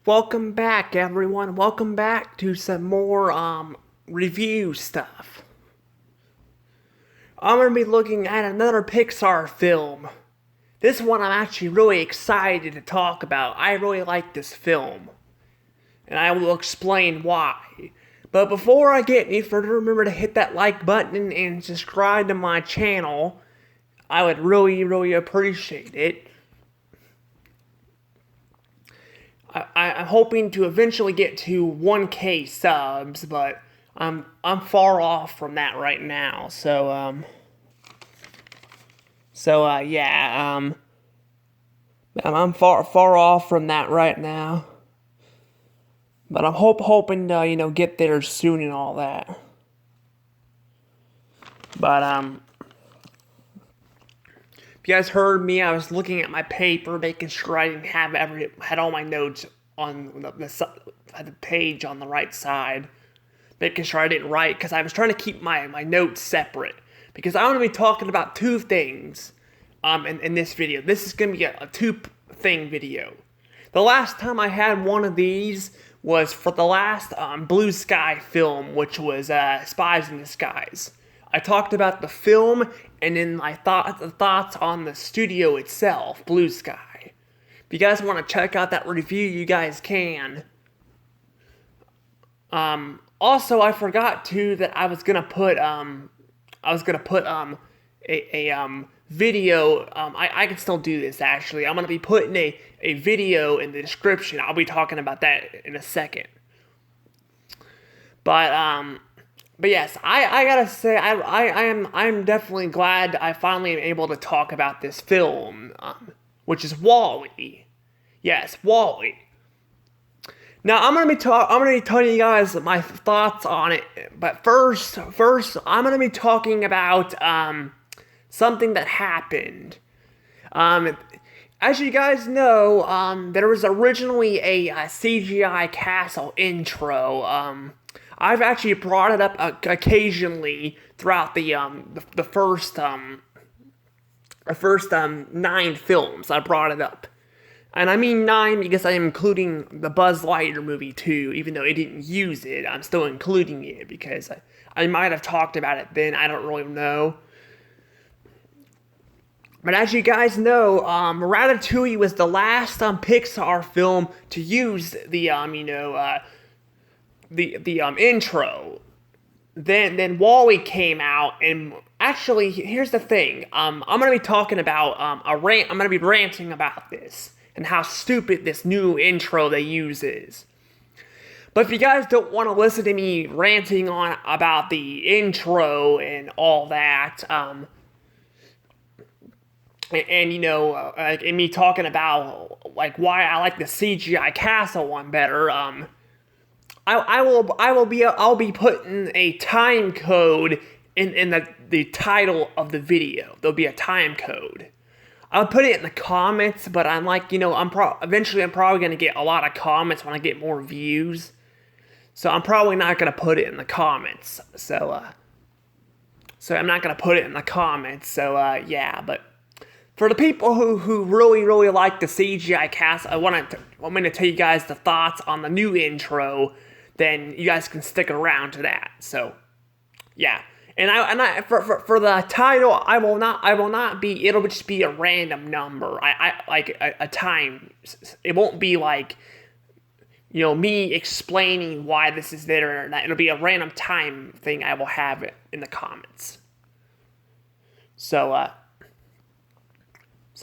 Welcome back, everyone. Welcome back to some more review stuff. I'm gonna be looking at another Pixar film. This one I'm actually really excited to talk about. I really like this film, and I will explain why. But before I get any further, remember to hit that like button and subscribe to my channel. I would really appreciate it. I'm hoping to eventually get to 1K subs, but I'm far off from that right now. Yeah, I'm far off from that right now. But I'm hoping to get there soon and all that. But if you guys heard me, I was looking at my paper, making sure I didn't have had all my notes on the page on the right side, making sure I didn't write, because I was trying to keep my notes separate, because I want to be talking about two things in this video. This is going to be a two-thing video. The last time I had one of these was for the last Blue Sky film, which was Spies in Disguise. I talked about the film and then my thoughts on the studio itself, Blue Sky. If you guys want to check out that review, you guys can. Also, I forgot too that I was gonna put a video. I can still do this actually. I'm gonna be putting a video in the description. I'll be talking about that in a second. But yes, I gotta say I'm definitely glad I finally am able to talk about this film, which is Wall.E. Yes, Wall.E. Now I'm gonna be telling you guys my thoughts on it, but first I'm gonna be talking about something that happened. As you guys know, there was originally a CGI castle intro. I've actually brought it up occasionally throughout the first 9 films. I brought it up, and I mean 9 because I'm including the Buzz Lightyear movie too. Even though it didn't use it, I'm still including it because I might have talked about it then. I don't really know. But as you guys know, Ratatouille was the last Pixar film to use the intro. Then Wall.E came out, and actually, here's the thing. I'm gonna be talking about I'm gonna be ranting about this and how stupid this new intro they use is. But if you guys don't want to listen to me ranting on about the intro and all that, and me talking about like why I like the CGI castle one better, I'll be putting a time code in the title of the video. There'll be a time code. I'll put it in the comments, but I'm like, eventually I'm probably gonna get a lot of comments when I get more views. So I'm probably not gonna put it in the comments. So I'm not gonna put it in the comments. So yeah, but for the people who really like the CGI cast, I want me to tell you guys the thoughts on the new intro. Then you guys can stick around to that. So, yeah, and for the title, I will not be. It'll just be a random number. I like a time. It won't be like, me explaining why this is there or not. It'll be a random time thing. I will have it in the comments. So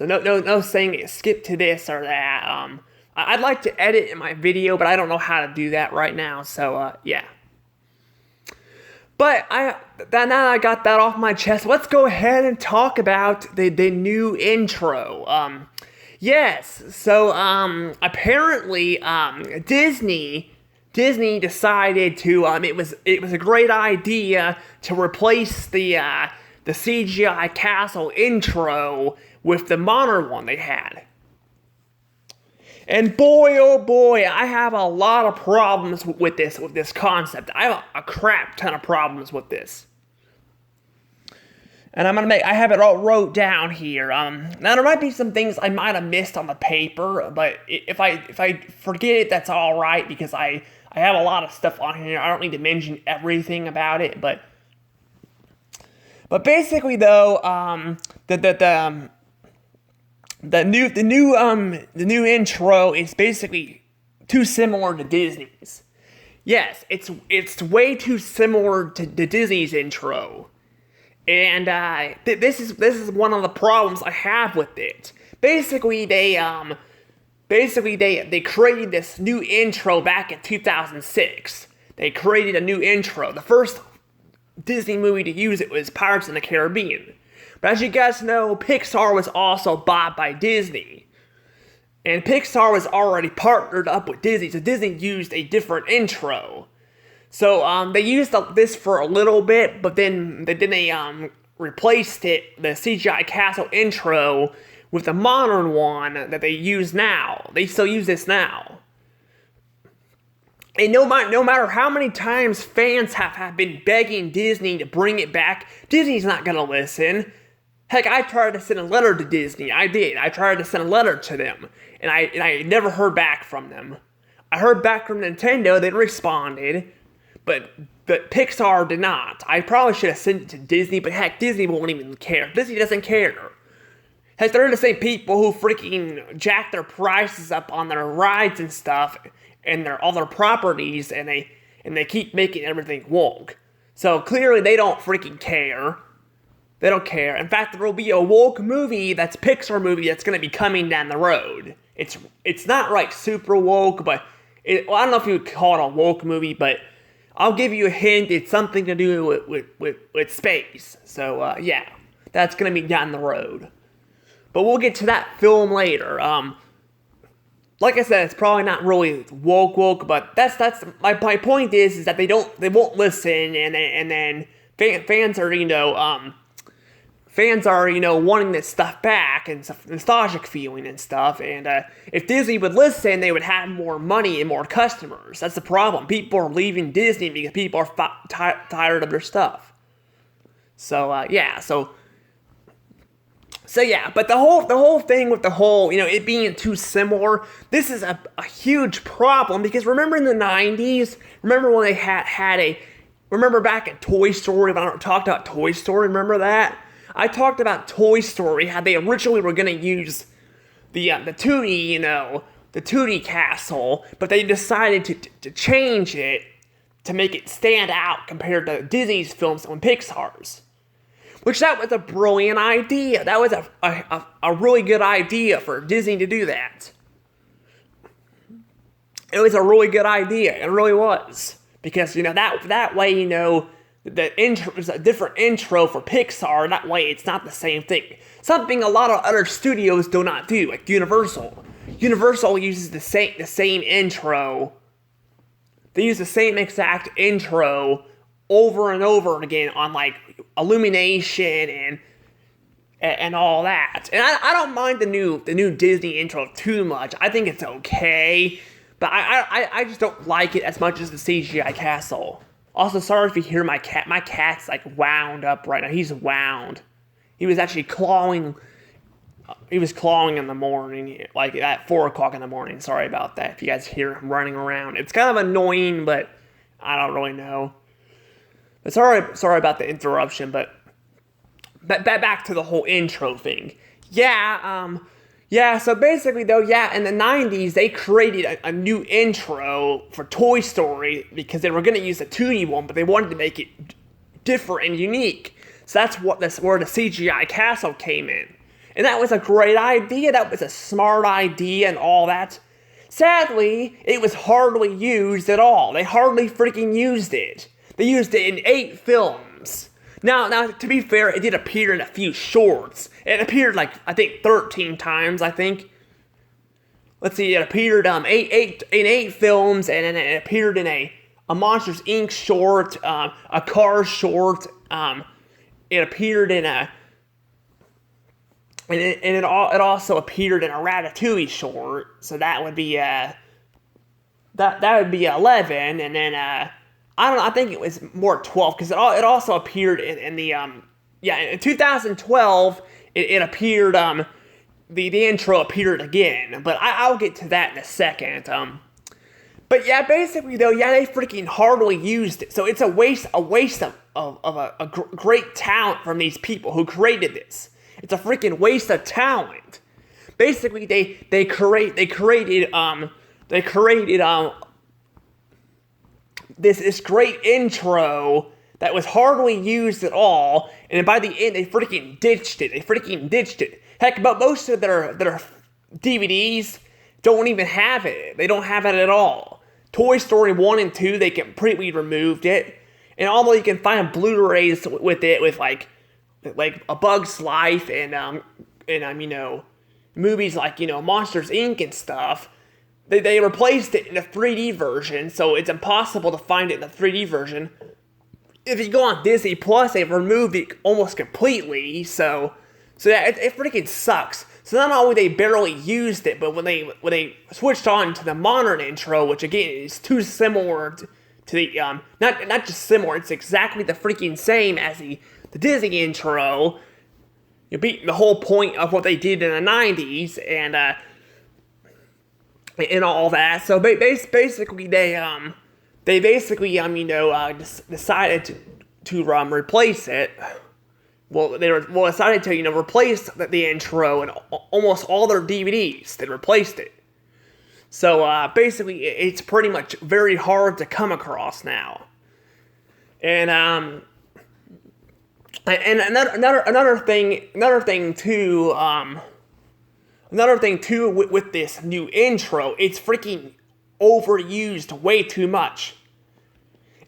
no saying skip to this or that. I'd like to edit in my video, but I don't know how to do that right now, so, yeah. But now that I got that off my chest, let's go ahead and talk about the new intro. Yes, so, apparently, Disney decided to, it was a great idea to replace the CGI castle intro with the modern one they had. And boy, oh boy, I have a lot of problems with this concept. I have a crap ton of problems with this. And I have it all wrote down here. Now there might be some things I might have missed on the paper, but if I forget it, that's all right, because I have a lot of stuff on here. I don't need to mention everything about it, but basically though, the new intro is basically too similar to Disney's. Yes, it's way too similar to Disney's intro. And this is one of the problems I have with it. Basically, they created this new intro back in 2006. They created a new intro. The first Disney movie to use it was Pirates in the Caribbean. But as you guys know, Pixar was also bought by Disney. And Pixar was already partnered up with Disney, so Disney used a different intro. So they used this for a little bit, but then they replaced it, the CGI Castle intro, with the modern one that they use now. They still use this now. And no matter how many times fans have been begging Disney to bring it back, Disney's not gonna listen. Heck, I tried to send a letter to Disney. I did. I tried to send a letter to them, and I never heard back from them. I heard back from Nintendo. They responded. But Pixar did not. I probably should have sent it to Disney, but heck, Disney won't even care. Disney doesn't care. Heck, they're the same people who freaking jack their prices up on their rides and stuff, and all their properties, and they keep making everything woke. So clearly they don't freaking care. They don't care. In fact, there will be a woke movie that's Pixar movie that's going to be coming down the road. It's not like super woke, but I don't know if you would call it a woke movie, but I'll give you a hint. It's something to do with space. So, yeah. That's going to be down the road. But we'll get to that film later. Like I said, it's probably not really woke, but that's my point is that they won't listen, and then fans are, wanting this stuff back, and some nostalgic feeling and stuff, and if Disney would listen, they would have more money and more customers. That's the problem. People are leaving Disney because people are tired of their stuff. So, yeah, so yeah, but the whole thing with the whole, it being too similar, this is a huge problem, because remember in the 90s, remember when they remember back at Toy Story, when I talked about Toy Story, remember that? I talked about Toy Story, how they originally were going to use the Toonie, the Toonie Castle, but they decided to change it to make it stand out compared to Disney's films and Pixar's. Which, that was a brilliant idea. That was a really good idea for Disney to do that. It was a really good idea. It really was. Because, that way, the intro is a different intro for Pixar. That way, it's not the same thing. Something a lot of other studios do not do, like Universal. Universal uses the same intro. They use the same exact intro over and over again on, like, Illumination and all that. And I don't mind the new Disney intro too much. I think it's okay, but I just don't like it as much as the CGI Castle. Also, sorry if you hear my cat. My cat's like wound up right now. He's wound. He was actually clawing. He was clawing in the morning, like at 4 o'clock in the morning. Sorry about that. If you guys hear him running around, it's kind of annoying, but I don't really know. But sorry about the interruption. But back to the whole intro thing. Yeah, so basically though, in the 90s, they created a new intro for Toy Story because they were going to use the Toonie one, but they wanted to make it different and unique. So that's where the CGI Castle came in. And that was a great idea, that was a smart idea and all that. Sadly, it was hardly used at all. They hardly freaking used it. They used it in 8 films. Now, to be fair, it did appear in a few shorts. It appeared, like, I think 13 times, I think. Let's see, it appeared in 8 films, and then it appeared in a Monsters, Inc. short, a Cars short. It appeared in a... And it also appeared in a Ratatouille short, so that would be, that would be 11, and then, I don't know, I think it was more 12, because it also appeared in the, yeah, in 2012, it appeared, the intro appeared again, but I'll get to that in a second. But yeah, basically though, yeah, they freaking hardly used it. So it's a waste of a great talent from these people who created this. It's a freaking waste of talent. Basically, they created this great intro that was hardly used at all, and by the end they freaking ditched it. Heck, but most of their DVDs don't even have it. They don't have it at all. Toy Story 1 and 2, they completely removed it. And although you can find Blu-rays with it, with like A Bug's Life and movies like, Monsters Inc. and stuff, they replaced it in a 3D version, so it's impossible to find it in the 3D version. If you go on Disney Plus, they've removed it almost completely, so yeah, it freaking sucks. So not only they barely used it, but when they switched on to the modern intro, which again is too similar to the not just similar, it's exactly the freaking same as the Disney intro. You beat the whole point of what they did in the 90s and all that. So basically they decided to replace it. Well, they decided to replace the intro and almost all their DVDs. They replaced it. So basically, it's pretty much very hard to come across now. And another thing too with this new intro, it's freaking overused way too much.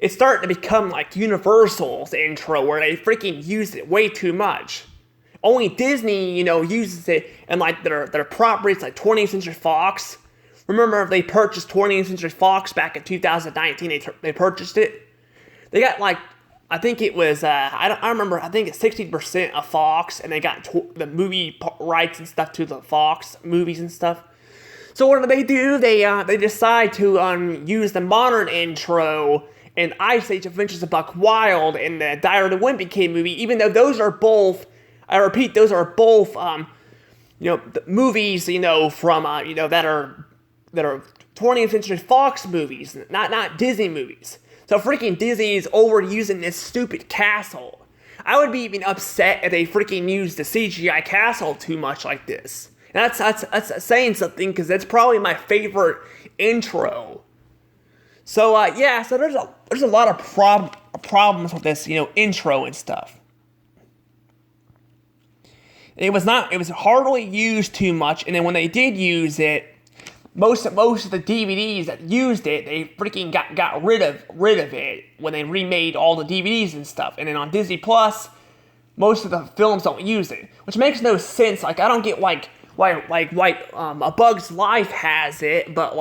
It's starting to become like Universal's intro, where they freaking use it way too much. Only Disney, uses it, and like their properties like 20th Century Fox. Remember, they purchased 20th Century Fox back in 2019. They purchased it. They got like, I think it was, I remember, I think it's 60% of Fox, and they got the movie rights and stuff to the Fox movies and stuff. So what do? They decide to use the modern intro and Ice Age Adventures of Buck Wild and the Diary of the Wimpy Kid movie, even though those are both, I repeat, those are both, movies, from, that are 20th Century Fox movies, not Disney movies. So freaking Disney is overusing this stupid castle. I would be even upset if they freaking used the CGI castle too much like this. And that's saying something, because that's probably my favorite intro. So yeah, so there's a lot of problems with this, intro and stuff. And it was hardly used too much, and then when they did use it, most of the DVDs that used it, they freaking got rid of it when they remade all the DVDs and stuff. And then on Disney Plus, most of the films don't use it, which makes no sense. Like, I don't get why A Bug's Life has it, but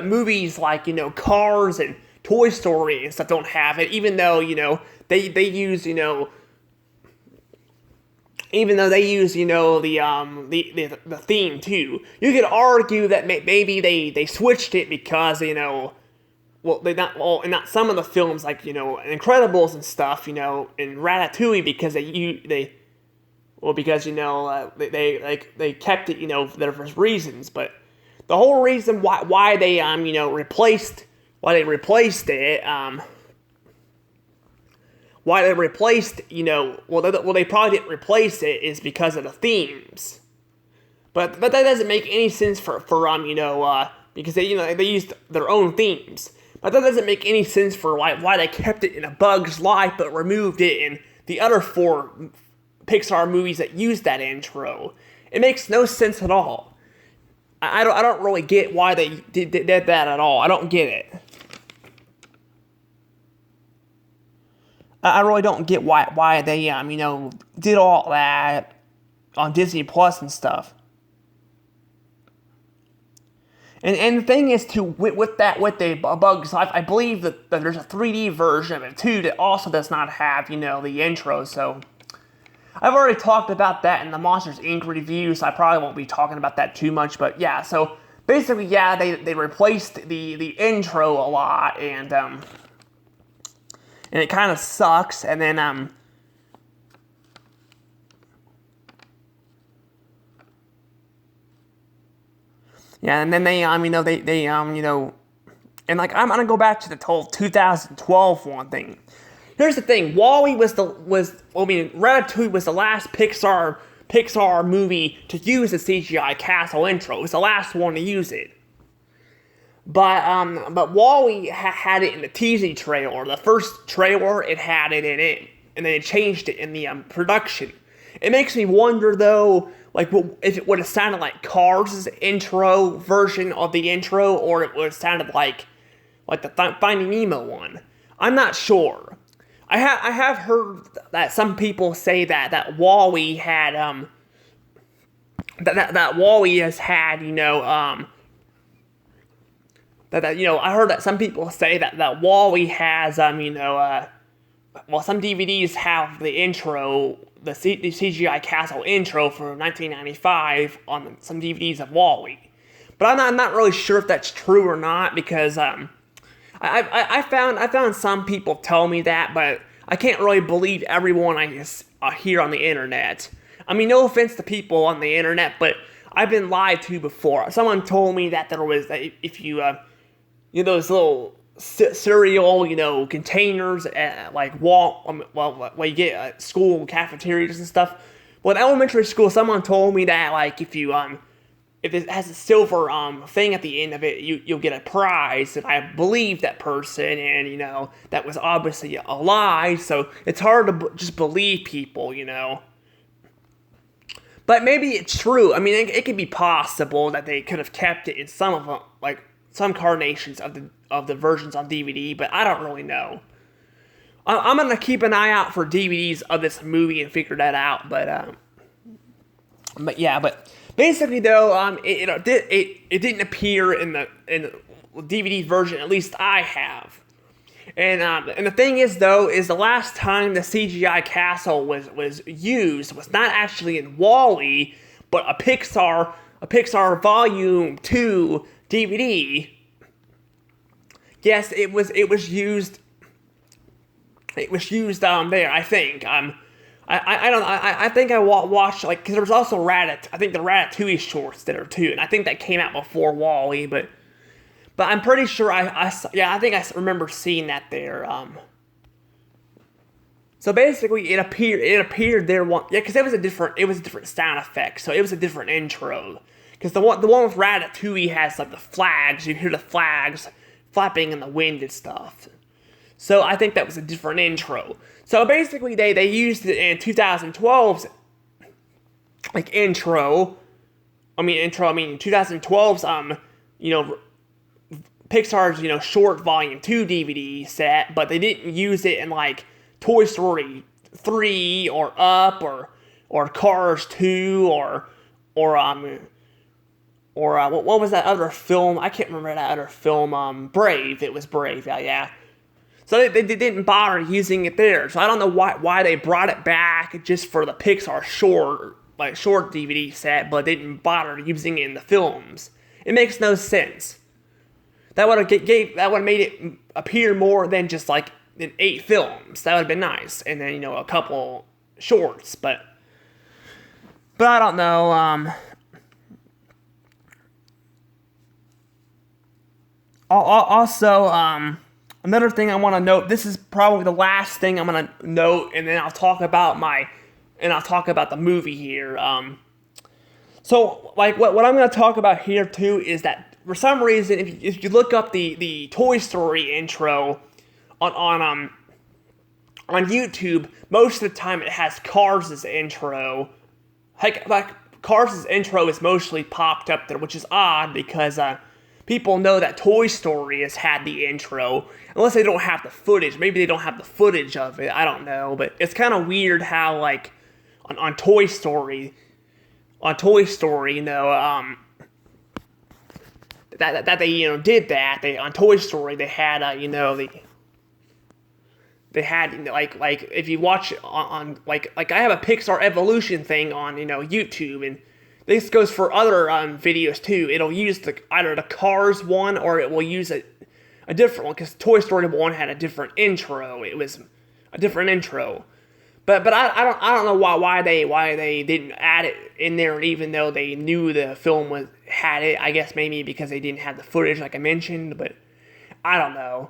movies like, Cars and Toy Story and stuff don't have it, even though, they use, even though they use, the theme too. You could argue that maybe they switched it because, and not some of the films like, Incredibles and stuff, and Ratatouille, because they kept it, there was reasons, but the whole reason why they replaced it, they probably didn't replace it is because of the themes. But that doesn't make any sense for because they used their own themes. But that doesn't make any sense for why they kept it in A Bug's Life but removed it in the other 4 Pixar movies that used that intro. It makes no sense at all. I don't really get why they did that at all. I don't get it. I really don't get why they did all that on Disney Plus and stuff. And the thing is too, with the Bug's Life, I believe that there's a 3D version of it too that also does not have the intro. So I've already talked about that in the Monsters Inc. review, so I probably won't be talking about that too much. But yeah, so basically, yeah, they replaced the intro a lot, and it kind of sucks. And then Yeah, and then and like I'm gonna go back to the whole 2012 one thing. Here's the thing: Wall.E Ratatouille was the last Pixar movie to use the CGI castle intro. It was the last one to use it. But Wall.E had it in the teasing trailer. The first trailer, it had it in it, and then it changed it in the production. It makes me wonder though, like if it would have sounded like Cars' intro version of the intro, or it would have sounded like the Finding Nemo one. I'm not sure. I have heard that some people say that Wall.E had that Wall.E has had I heard that some people say that Wall.E has some DVDs have the intro, the CGI Castle intro for 1995 on some DVDs of Wall.E. But I'm not really sure if that's true or not, because I found some people tell me that, but I can't really believe everyone I hear on the internet. I mean, no offense to people on the internet, but I've been lied to before. Someone told me that there was if you those little cereal, containers at where you get at school cafeterias and stuff. Well, in elementary school, someone told me that like if it has a silver thing at the end of it, you'll get a prize. And I believed that person, and that was obviously a lie. So it's hard to just believe people. But maybe it's true. I mean, it could be possible that they could have kept it in some of them, like some carnations of the versions on DVD, but I don't really know. I'm gonna keep an eye out for DVDs of this movie and figure that out. But basically though, it didn't appear in the DVD version. At least I have. And the thing is though, is the last time the CGI castle was used was not actually in Wall.E, but a Pixar Volume 2 DVD. Yes, it was used. It was used there. I think. I think I watched because there was also I think the Ratatouille shorts there too, and I think that came out before Wall.E, but I'm pretty sure I think I remember seeing that there. So basically, it appeared there because it was a different sound effect, so it was a different intro. Because the one with Ratatouille has like the flags. You hear the flags flapping in the wind and stuff. So I think that was a different intro. So basically, they used it in 2012's intro. I mean 2012's Pixar's short Volume 2 DVD set, but they didn't use it in like Toy Story 3 or Up or Cars 2 or what was that other film? I can't remember that other film. Brave. It was Brave. Yeah. So they didn't bother using it there. So I don't know why they brought it back just for the Pixar short DVD set, but they didn't bother using it in the films. It makes no sense. That would have made it appear more than just like in 8 films. That would have been nice, and then a couple shorts. But I don't know. Also, another thing I want to note. This is probably the last thing I'm gonna note, and then I'll talk about the movie here. So like what I'm gonna talk about here too is that for some reason, if you look up the Toy Story intro on YouTube, most of the time it has Cars' intro. Like Cars' intro is mostly popped up there, which is odd because people know that Toy Story has had the intro, unless they don't have the footage. Maybe they don't have the footage of it. I don't know, but it's kind of weird how like on Toy Story, that they did that. On Toy Story they had they had like if you watch it on like I have a Pixar Evolution thing on YouTube, and this goes for other videos too. It'll use either the Cars one, or it will use a different one, because Toy Story 1 had a different intro. It was a different intro, but I don't know why they didn't add it in there, even though they knew the film had it. I guess maybe because they didn't have the footage like I mentioned, but I don't know.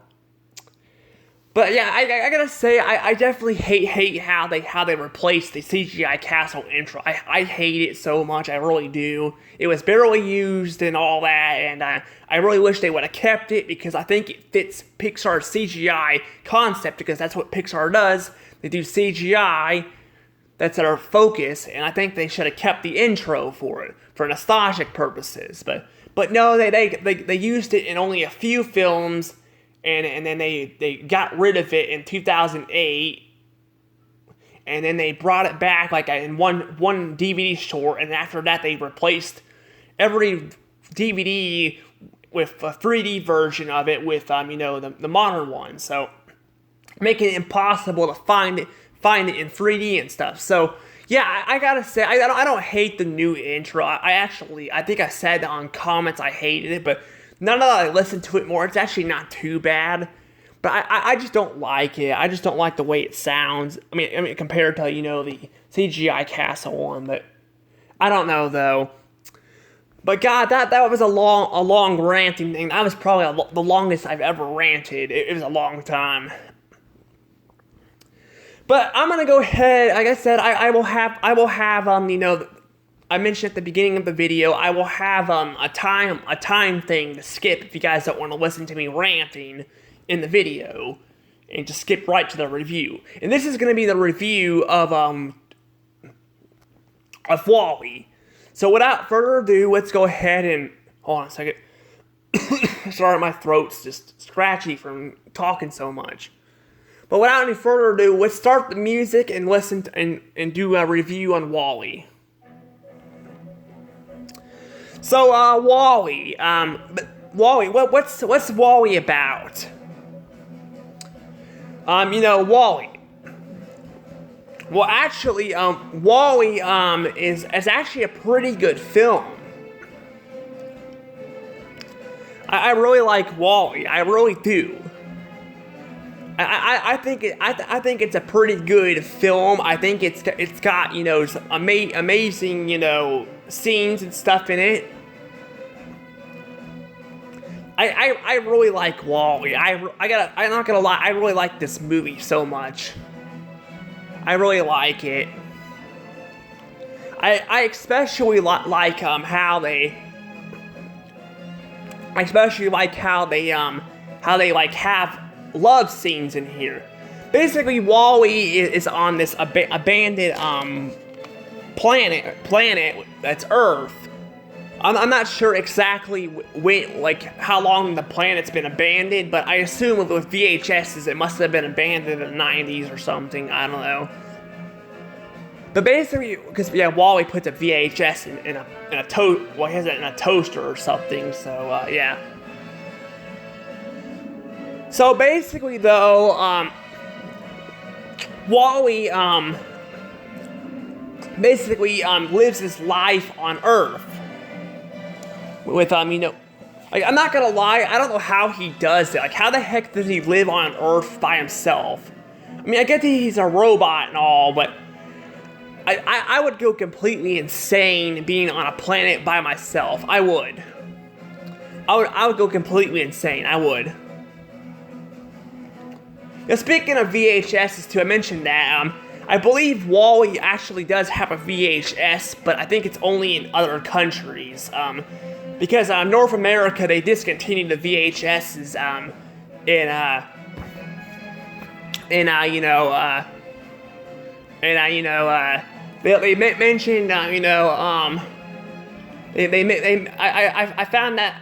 But yeah, I gotta say, I definitely hate how they replaced the CGI castle intro. I hate it so much, I really do. It was barely used and all that, and I really wish they would have kept it, because I think it fits Pixar's CGI concept, because that's what Pixar does. They do CGI, that's their focus, and I think they should have kept the intro for it, for nostalgic purposes. But no, they used it in only a few films, and then they got rid of it in 2008, and then they brought it back like in one DVD short, and after that they replaced every DVD with a 3D version of it with the modern one, so making it impossible to find it in 3D and stuff. So yeah, I gotta say, I don't hate the new intro. I think I said on comments I hated it, but now that I listen to it more, it's actually not too bad. But I just don't like it. I just don't like the way it sounds. I mean compared to the CGI castle one. But I don't know though. But God, that was a long ranting thing. That was probably the longest I've ever ranted. It was a long time. But I'm gonna go ahead. Like I said, I will have I mentioned at the beginning of the video, I will have a time thing to skip if you guys don't want to listen to me ranting in the video, and just skip right to the review. And this is gonna be the review of Wall.E. So without further ado, let's go ahead and hold on a second. Sorry, my throat's just scratchy from talking so much. But without any further ado, let's start the music and listen to, and do a review on Wall.E. So, Wall.E. Wall.E. What's Wall.E. about? Wall.E. Well, actually, Wall.E. is actually a pretty good film. I really like Wall.E. I really do. I think it's a pretty good film. I think it's got some amazing scenes and stuff in it. I really like Wall.E. I'm not gonna lie, I really like this movie so much. I really like it. I especially like how they have love scenes in here. Basically, Wall.E. is on this abandoned planet that's Earth. I'm not sure exactly how long the planet's been abandoned, but I assume with VHSs it must have been abandoned in the 90s or something. I don't know. But basically, because Wall.E. puts a VHS in a he has it in a toaster or something. So yeah. So basically, though, Wall.E. lives his life on Earth with I'm not gonna lie, I don't know how he does it. Like, how the heck does he live on Earth by himself? I mean, I get that he's a robot and all, but I would go completely insane being on a planet by myself. I would go completely insane. I would. Now, speaking of VHSs, too, I mentioned that, I believe Wall.E. actually does have a VHS, but I think it's only in other countries, because North America, they discontinued the VHSs, they mentioned, I found that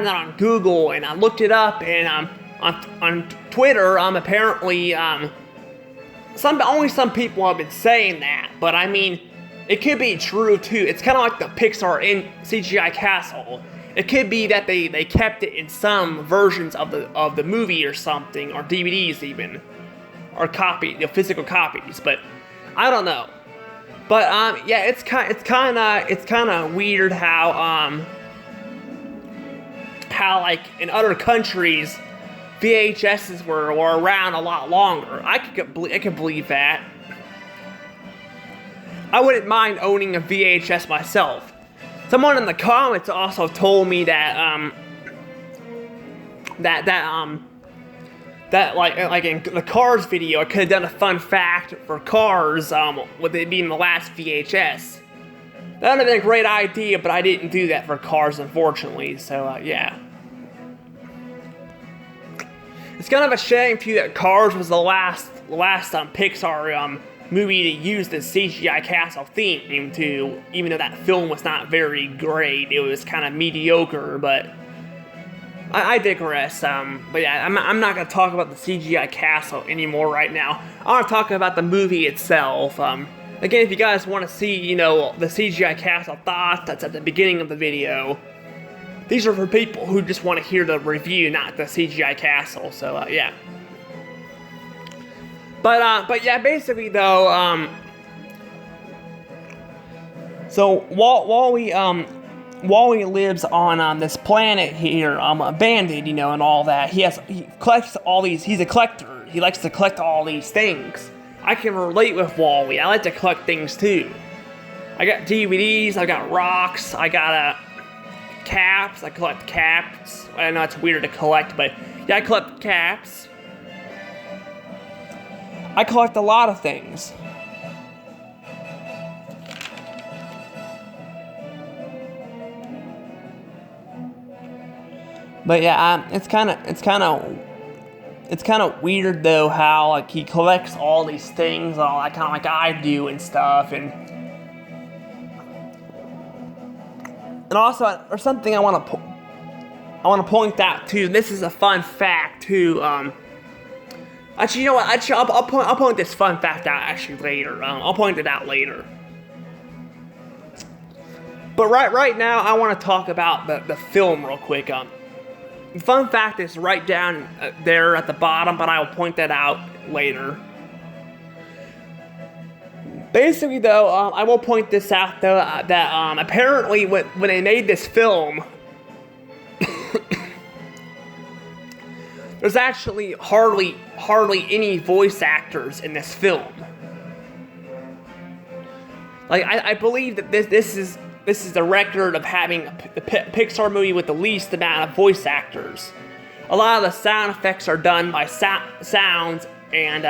on Google, and I looked it up, and on Twitter, apparently, only some people have been saying that, but I mean, it could be true too. It's kind of like the Pixar in CGI castle. It could be that they kept it in some versions of the movie or something, or DVDs even, or physical copies. But I don't know. But yeah, it's kind of weird how like in other countries, VHSs were around a lot longer. I could believe that. I wouldn't mind owning a VHS myself. Someone in the comments also told me that that like in the Cars video, I could have done a fun fact for Cars with it being the last VHS. That would have been a great idea, but I didn't do that for Cars, unfortunately. So yeah, it's kind of a shame too that Cars was the last Pixar movie to use the CGI castle theme too. Even though that film was not very great, it was kind of mediocre, but. I digress, but yeah, I'm not going to talk about the CGI castle anymore right now. I want to talk about the movie itself. Again, if you guys want to see, you know, the CGI castle thoughts, that's at the beginning of the video. These are for people who just want to hear the review, not the CGI castle, so, yeah. But yeah, basically, though, so, Wall.E lives on this planet here, abandoned, you know, and all that. He collects all these. He's a collector. He likes to collect all these things. I can relate with Wall.E. I like to collect things too. I got DVDs. I got rocks. I got caps. I collect caps. I know it's weird to collect, but yeah, I collect caps. I collect a lot of things. But yeah, it's kind of weird though how like he collects all these things, all that kind of like I do and stuff, and also or something I want to point out too. This is a fun fact too. Actually, you know what? Actually, I'll point this fun fact out actually later. I'll point it out later. But right now, I want to talk about the film real quick. The fun fact is right down there at the bottom, but I will point that out later. Basically, though, I will point this out, though, that apparently when they made this film, there's actually hardly any voice actors in this film. Like, I believe that this is the record of having the Pixar movie with the least amount of voice actors. A lot of the sound effects are done by sounds, and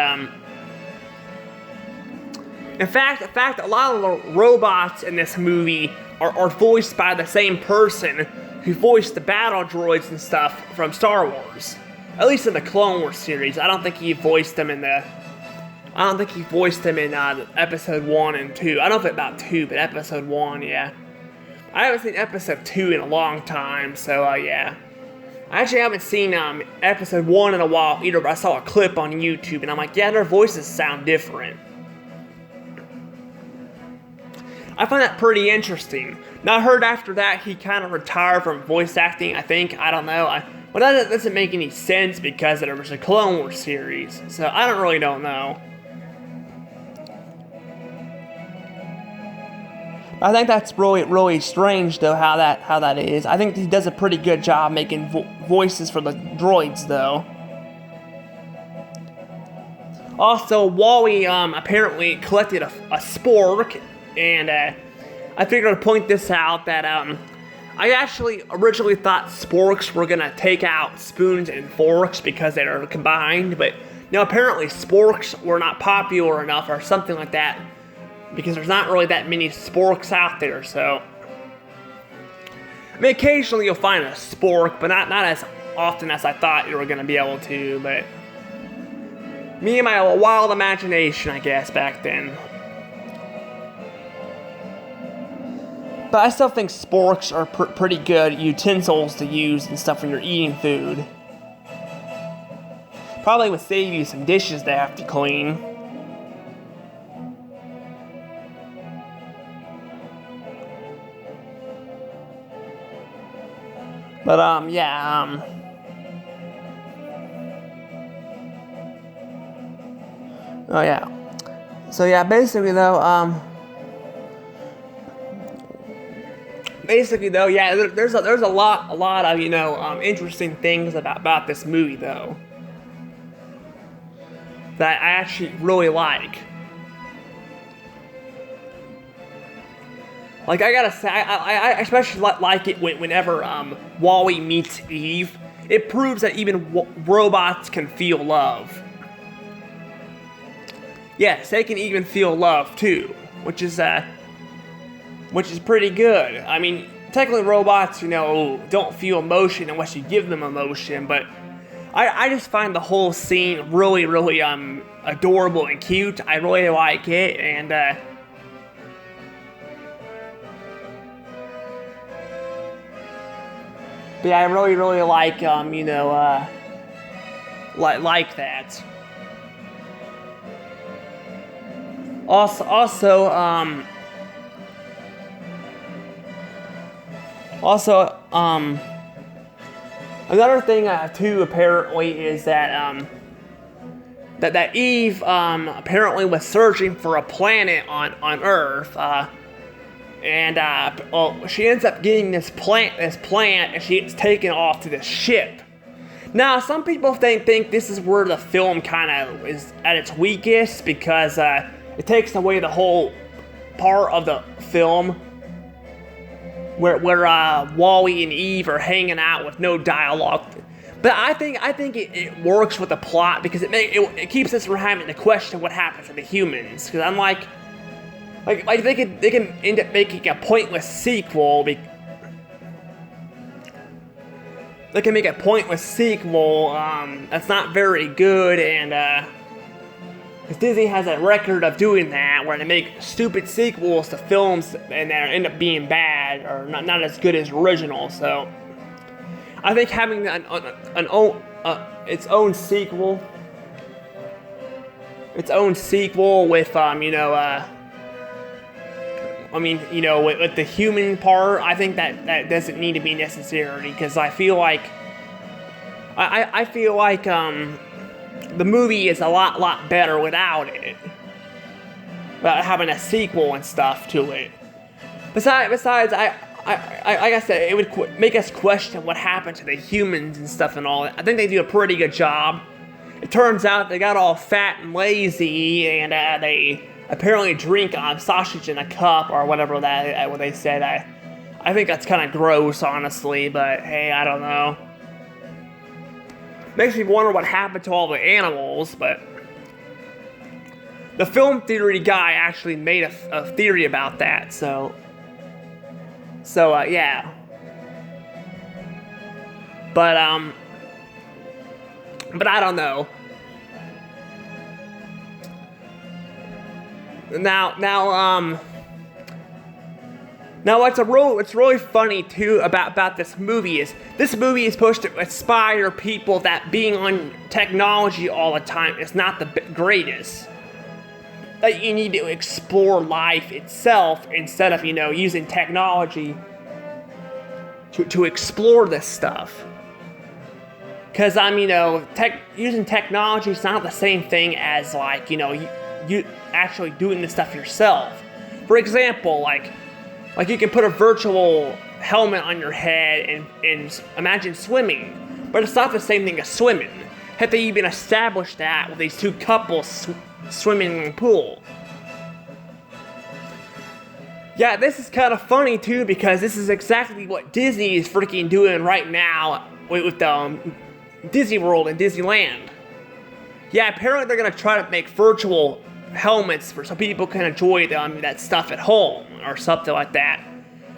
in fact, a lot of the robots in this movie are voiced by the same person who voiced the battle droids and stuff from Star Wars. At least in the Clone Wars series. I don't think he voiced them in episode 1 and 2. I don't know if about 2, but episode 1, yeah. I haven't seen episode 2 in a long time, so yeah. I actually haven't seen episode 1 in a while either, but I saw a clip on YouTube, and I'm like, yeah, their voices sound different. I find that pretty interesting. Now, I heard after that he kind of retired from voice acting, I think. I don't know. Well, that doesn't make any sense because there was a Clone Wars series, so I don't know. I think that's really strange, though, how that is. I think he does a pretty good job making voices for the droids, though. Also, Wall.E apparently collected a spork, and I figured I'd point this out that I actually originally thought sporks were gonna take out spoons and forks because they are combined, but apparently sporks were not popular enough or something like that. Because there's not really that many sporks out there, so. I mean, occasionally you'll find a spork, but not as often as I thought you were going to be able to, but. Me and my wild imagination, I guess, back then. But I still think sporks are pretty good utensils to use and stuff when you're eating food. Probably would save you some dishes to have to clean. But, yeah, oh, yeah. So, yeah, basically, though, yeah, there's a lot of, interesting things about this movie, though, that I actually really like. Like, I gotta say, I especially like it whenever Wall.E meets Eve. It proves that even robots can feel love. Yes, they can even feel love too, which is pretty good. I mean, technically robots, don't feel emotion unless you give them emotion, but I just find the whole scene really, really adorable and cute. I really like it, and but I really, really like like that. Also, another thing too apparently is that that Eve apparently was searching for a planet on Earth, and she ends up getting this plant, and she gets taken off to this ship. Now, some people think this is where the film kind of is at its weakest, because it takes away the whole part of the film where Wall.E and Eve are hanging out with no dialogue. But I think it works with the plot, because it keeps us from having to question what happens to the humans. Because I'm like they can end up making a pointless sequel. They can make a pointless sequel that's not very good, and because Disney has a record of doing that, where they make stupid sequels to films and they end up being bad or not as good as original. So I think having its own sequel with with the human part, I think that doesn't need to be necessary, because I feel like the movie is a lot better without it, without having a sequel and stuff to it. Besides, like I said, it would make us question what happened to the humans and stuff and all that. I think they do a pretty good job. It turns out they got all fat and lazy, and they apparently drink sausage in a cup or whatever what they said. I think that's kind of gross, honestly, but hey, I don't know. Makes me wonder what happened to all the animals, but the film theory guy actually made a theory about that, so yeah. But I don't know. Now what's really funny too about this movie is supposed to inspire people that being on technology all the time is not the greatest. That you need to explore life itself instead of using technology to explore this stuff. Because using technology is not the same thing as you actually doing this stuff yourself. For example, like you can put a virtual helmet on your head and imagine swimming, but it's not the same thing as swimming. Have they even established that with these two couples swimming in the pool? Yeah, this is kind of funny too, because this is exactly what Disney is freaking doing right now with Disney World and Disneyland. Yeah, apparently they're gonna try to make virtual helmets so people can enjoy that stuff at home or something like that,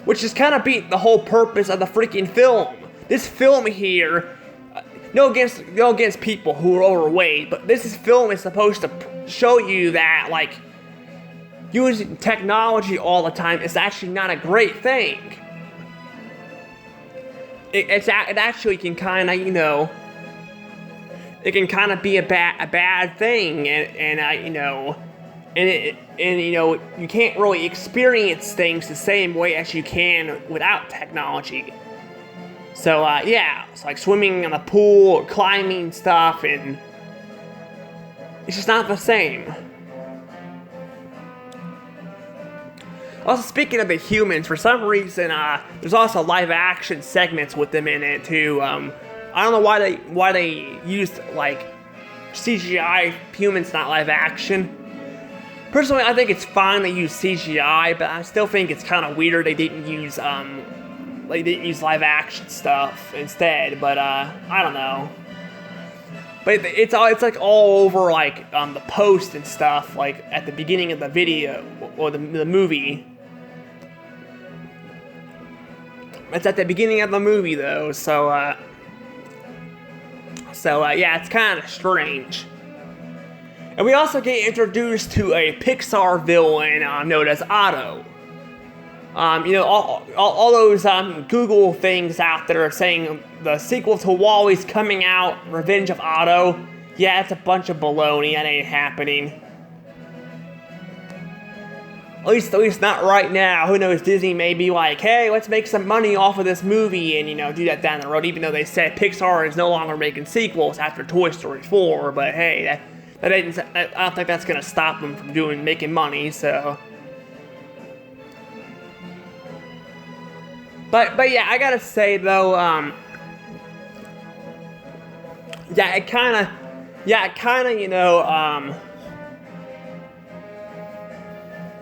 which is kind of beat the whole purpose of the freaking film. This film here, no against people who are overweight, but this film is supposed to show you that using technology all the time is actually not a great thing. It actually can kind of it can kind of be a bad thing, you can't really experience things the same way as you can without technology. So yeah, it's like swimming in a pool, climbing stuff, and it's just not the same. Also, speaking of the humans, for some reason, there's also live action segments with them in it too. I don't know why they used CGI humans, not live action. Personally, I think it's fine they use CGI, but I still think it's kind of weird they didn't use live action stuff instead. But I don't know. But it's like all over like the post and stuff, like at the beginning of the video or the movie. It's at the beginning of the movie though, so yeah, it's kind of strange. And we also get introduced to a Pixar villain known as Otto. All those Google things out there saying the sequel to Wall-E's coming out, Revenge of Otto. Yeah, it's a bunch of baloney. That ain't happening. At least not right now. Who knows? Disney may be like, hey, let's make some money off of this movie and, do that down the road. Even though they said Pixar is no longer making sequels after Toy Story 4. But hey, I don't think that's gonna stop them from making money. So, but yeah, I gotta say though, it kind of,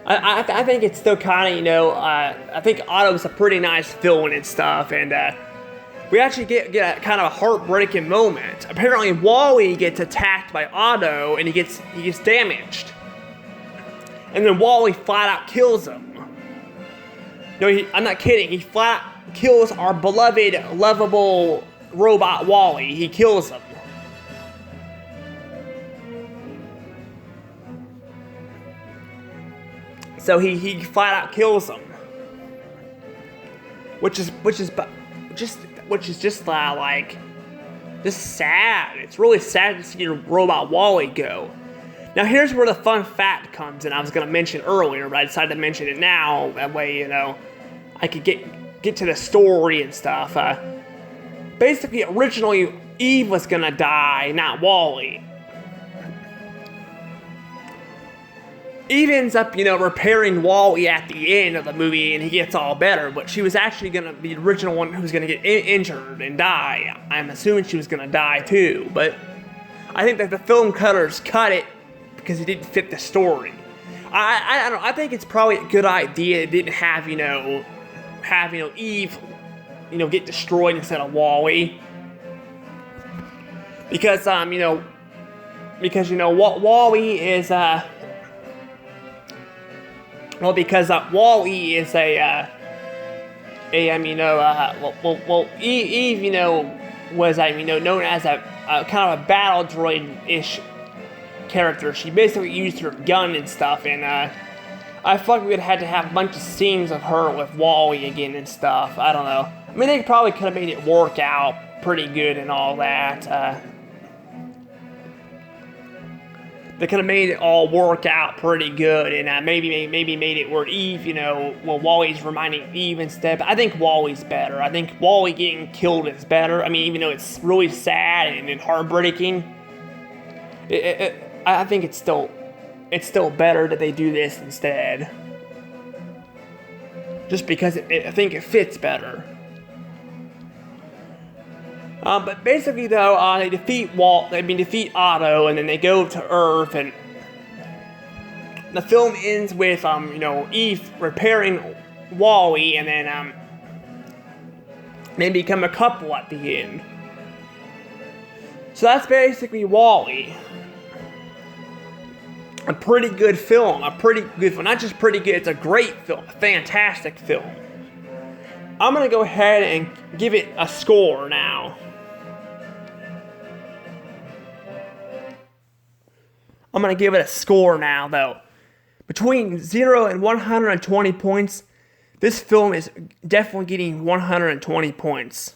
I think it's still kind of, I think Otto's a pretty nice villain and stuff, and we actually get a kind of a heartbreaking moment. Apparently, Wall-E gets attacked by Otto, and he gets damaged. And then Wall-E flat out kills him. No, I'm not kidding. He flat kills our beloved, lovable robot Wall-E. He kills him. So he flat out kills him. Which is just sad. It's really sad to see your robot Wall-E go. Now here's where the fun fact comes in. I was gonna mention earlier, but I decided to mention it now. That way, I could get to the story and stuff. Basically, originally Eve was gonna die, not Wall-E. Eve ends up, repairing Wall-E at the end of the movie, and he gets all better. But she was actually gonna be the original one who was gonna get injured and die. I'm assuming she was gonna die too. But I think that the film cutters cut it because it didn't fit the story. I don't know. I think it's probably a good idea it didn't have Eve, get destroyed instead of Wall-E. Because Wall-E is Wall-E is Eve, was known as a kind of a battle droid-ish character. She basically used her gun and stuff, and I feel like we would have had to have a bunch of scenes of her with Wall-E again and stuff. I don't know. I mean, they probably could have made it work out pretty good and all that. They could have made it all work out pretty good, and maybe made it where Eve, Wall-E's reminding Eve instead. But I think Wall-E's better. I think Wall-E getting killed is better. I mean, even though it's really sad and heartbreaking, I think it's still better that they do this instead. Just because I think it fits better. But basically, though, they defeat Otto, and then they go to Earth, and the film ends with, Eve repairing Wall-E, and then, they become a couple at the end. So that's basically Wall-E. A pretty good film, not just pretty good, it's a great film, a fantastic film. I'm gonna go ahead and give it a score now. I'm going to give it a score now, though. Between 0 and 120 points, this film is definitely getting 120 points.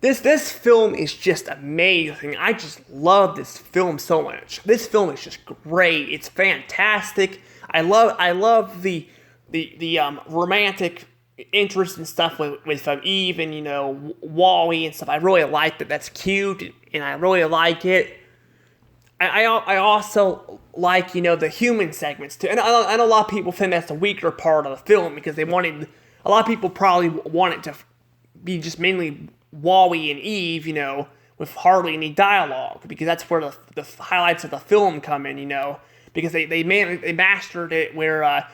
This film is just amazing. I just love this film so much. This film is just great. It's fantastic. I love the romantic interest and stuff with Eve and Wall-E and stuff. I really like that. That's cute, and I really like it. I also like the human segments too. And I know a lot of people think that's the weaker part of the film because a lot of people probably wanted to be just mainly Wall.E and Eve, with hardly any dialogue, because that's where the highlights of the film come in, because they mastered it where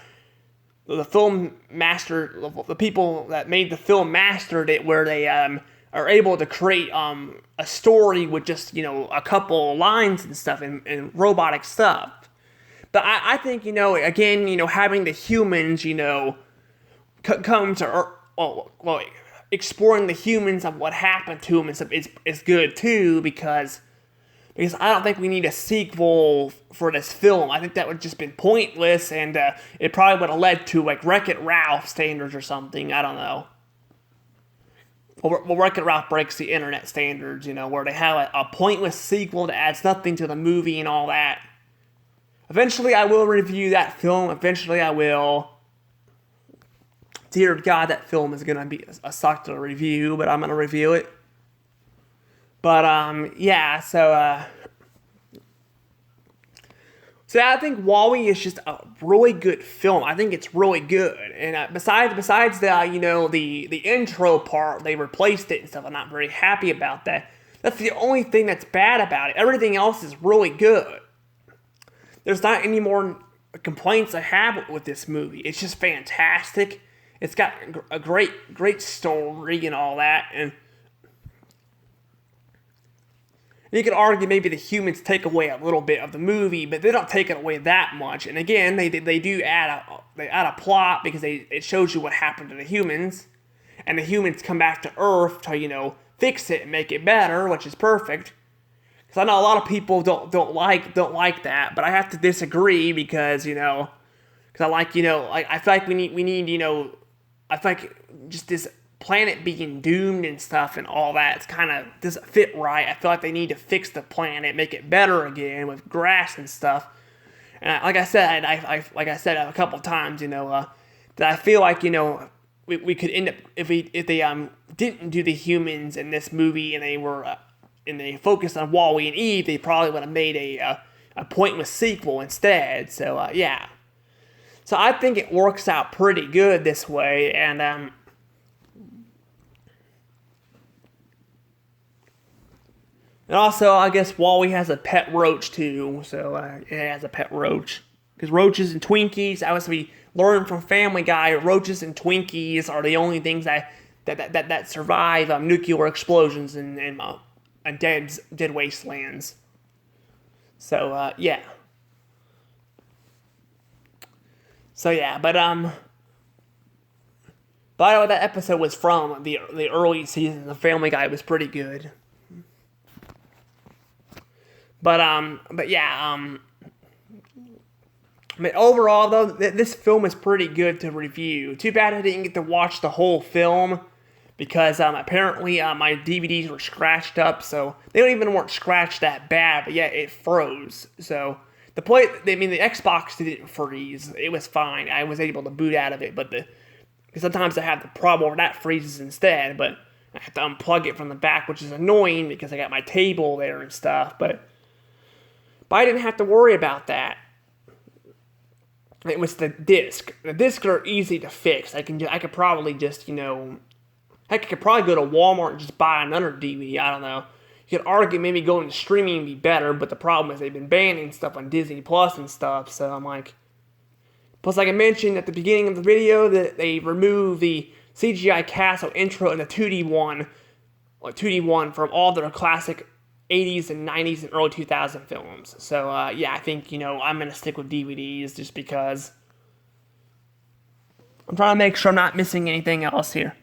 the film master, the people that made the film mastered it where they are able to create a story with just a couple lines and stuff and robotic stuff. But I think again having the humans come to well, exploring the humans of what happened to them is good too, because I don't think we need a sequel for this film. I think that would just been pointless, and it probably would have led to like Wreck-It Ralph standards or something. I don't know. Well, Wreck-It Ralph breaks the internet standards, where they have a pointless sequel that adds nothing to the movie and all that. Eventually, I will review that film. Eventually, I will. Dear God, that film is gonna be a suck to review, but I'm gonna review it. But yeah, so I think Wall.E is just a really good film. I think it's really good, and besides the the intro part, they replaced it and stuff. I'm not very happy about that. That's the only thing that's bad about it. Everything else is really good. There's not any more complaints I have with this movie. It's just fantastic. It's got a great story and all that, and you could argue maybe the humans take away a little bit of the movie, but they don't take it away that much. And again, they do add a plot, because it shows you what happened to the humans, and the humans come back to Earth to fix it and make it better, which is perfect. Because I know a lot of people don't like that, but I have to disagree, because I like I feel like we need I feel like just this planet being doomed and stuff and all that, it's kind of doesn't fit right. I feel like they need to fix the planet, make it better again with grass and stuff. And like I said a couple times, that I feel like we could end up if they didn't do the humans in this movie and they focused on Wall.E and Eve, they probably would have made a pointless sequel instead. So yeah. So I think it works out pretty good this way, and and also I guess Wall.E has a pet roach too. So it has a pet roach, because roaches and Twinkies, we learned from Family Guy, roaches and Twinkies are the only things that survive nuclear explosions and dead wastelands. So yeah. So yeah, but by the way, that episode was from the early seasons of Family Guy. It was pretty good. But yeah, I mean, overall though, this film is pretty good to review. Too bad I didn't get to watch the whole film, because apparently my DVDs were scratched up. So they weren't scratched that bad, but yeah, it froze. So the Xbox didn't freeze. It was fine. I was able to boot out of it, but sometimes I have the problem where that freezes instead. But I have to unplug it from the back, which is annoying because I got my table there and stuff. But I didn't have to worry about that. It was the disc. The discs are easy to fix. I could probably just I could probably go to Walmart and just buy another DVD. I don't know. You could argue maybe going to streaming would be better, but the problem is they've been banning stuff on Disney Plus and stuff, so I'm like... Plus, like I mentioned at the beginning of the video, that they removed the CGI castle intro and the 2D one from all their classic 80s and 90s and early 2000 films. So, yeah, I think, I'm going to stick with DVDs just because I'm trying to make sure I'm not missing anything else here.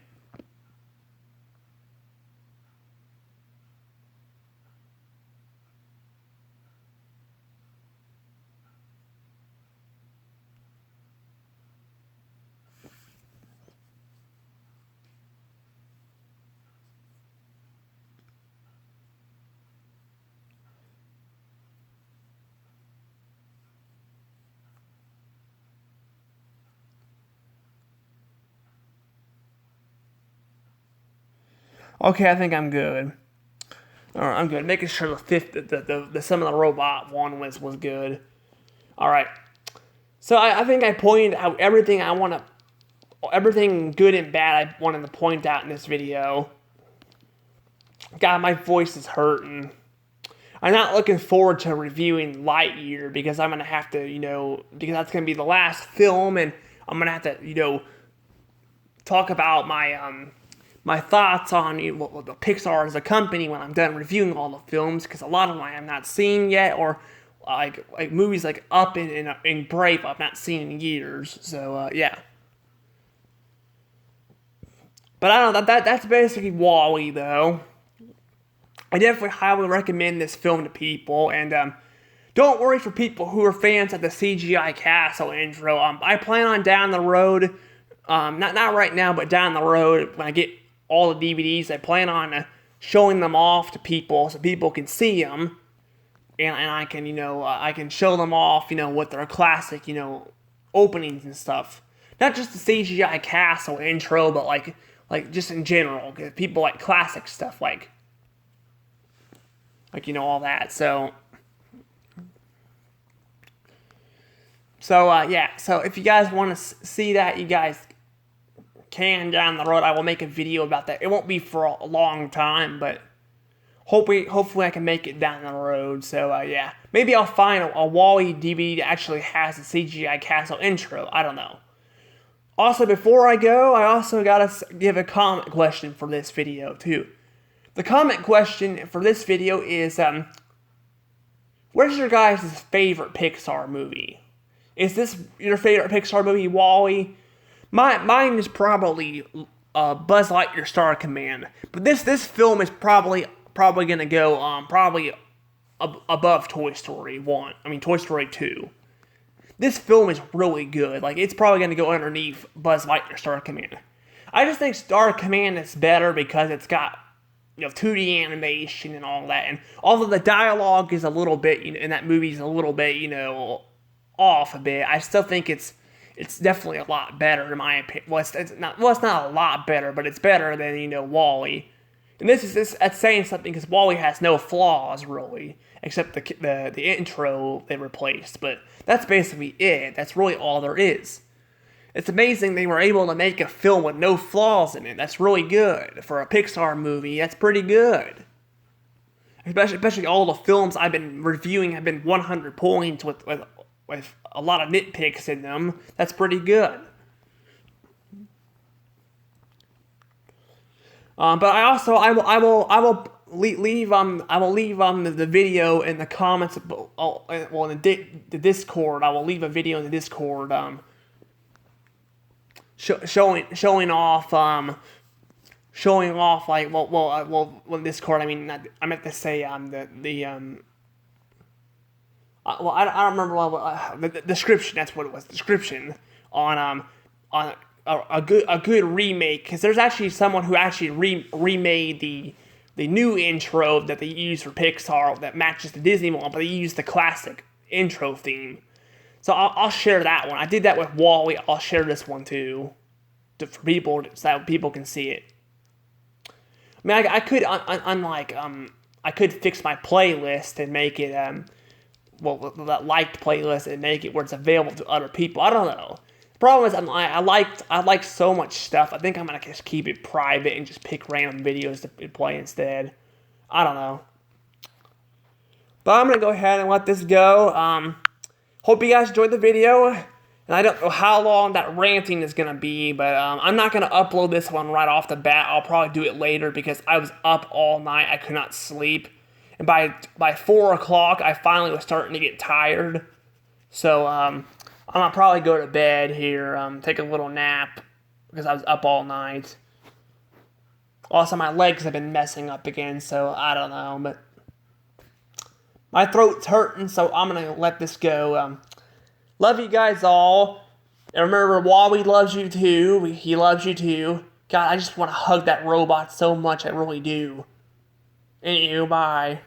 Okay, I think I'm good. Alright, I'm good. Making sure the Some of the Robot one was good. Alright. So I think I pointed out everything I want to everything good and bad I wanted to point out in this video. God, my voice is hurting. I'm not looking forward to reviewing Lightyear because I'm going to have to, because that's going to be the last film, and I'm going to have to, talk about my thoughts on the Pixar as a company when I'm done reviewing all the films, because a lot of them I have not seen yet, or like movies like Up and Brave I've not seen in years. So yeah. But I don't know, that's basically Wall.E though. I definitely highly recommend this film to people, and don't worry for people who are fans of the CGI castle intro. I plan on down the road, not right now, but down the road when I get all the DVDs, I plan on showing them off to people so people can see them, and I can I can show them off with their classic openings and stuff. Not just the CGI castle intro, but like just in general, because people like classic stuff like all that. So yeah. So if you guys want to see that, you guys can down the road. I will make a video about that. It won't be for a long time, but hopefully I can make it down the road. So yeah, maybe I'll find a Wall.E DVD that actually has the CGI castle intro. I don't know. Also, before I go, I also gotta give a comment question for this video too. The comment question for this video is, where's your guys' favorite Pixar movie? Is this your favorite Pixar movie, Wall.E? Mine is probably Buzz Lightyear Star Command. But this film is probably gonna go probably above Toy Story 1. I mean Toy Story 2. This film is really good. Like, it's probably gonna go underneath Buzz Lightyear Star Command. I just think Star Command is better because it's got 2D animation and all that, and although the dialogue is a little bit, in that movie is a little bit, off a bit, I still think it's definitely a lot better in my opinion. It's not a lot better, but it's better than Wall.E. And that's saying something because Wall.E has no flaws really, except the intro they replaced. But that's basically it. That's really all there is. It's amazing they were able to make a film with no flaws in it. That's really good. For a Pixar movie, that's pretty good. Especially all the films I've been reviewing have been 100 points with a lot of nitpicks in them. That's pretty good. But I will leave the video in the comments. Well, in the Discord, I will leave a video in the Discord. Showing off like Discord. I mean, I meant to say I don't remember the description. That's what it was. Description on a good remake, because there's actually someone who actually remade the new intro that they use for Pixar that matches the Disney one, but they used the classic intro theme. So I'll share that one. I did that with Wall.E. I'll share this one too, for people, so that people can see it. I mean, I could I could fix my playlist and make it that liked playlist and make it where it's available to other people. I don't know. The problem is I like so much stuff. I think I'm gonna just keep it private and just pick random videos to play instead. I don't know. But I'm gonna go ahead and let this go. Hope you guys enjoyed the video, and I don't know how long that ranting is going to be, but I'm not going to upload this one right off the bat. I'll probably do it later because I was up all night. I could not sleep, and by 4 o'clock, I finally was starting to get tired, so I'm going to probably go to bed here, take a little nap, because I was up all night. Also, my legs have been messing up again, so I don't know, but my throat's hurting, so I'm going to let this go. Love you guys all. And remember, Wall.E loves you too. He loves you too. God, I just want to hug that robot so much. I really do. Anywho, bye.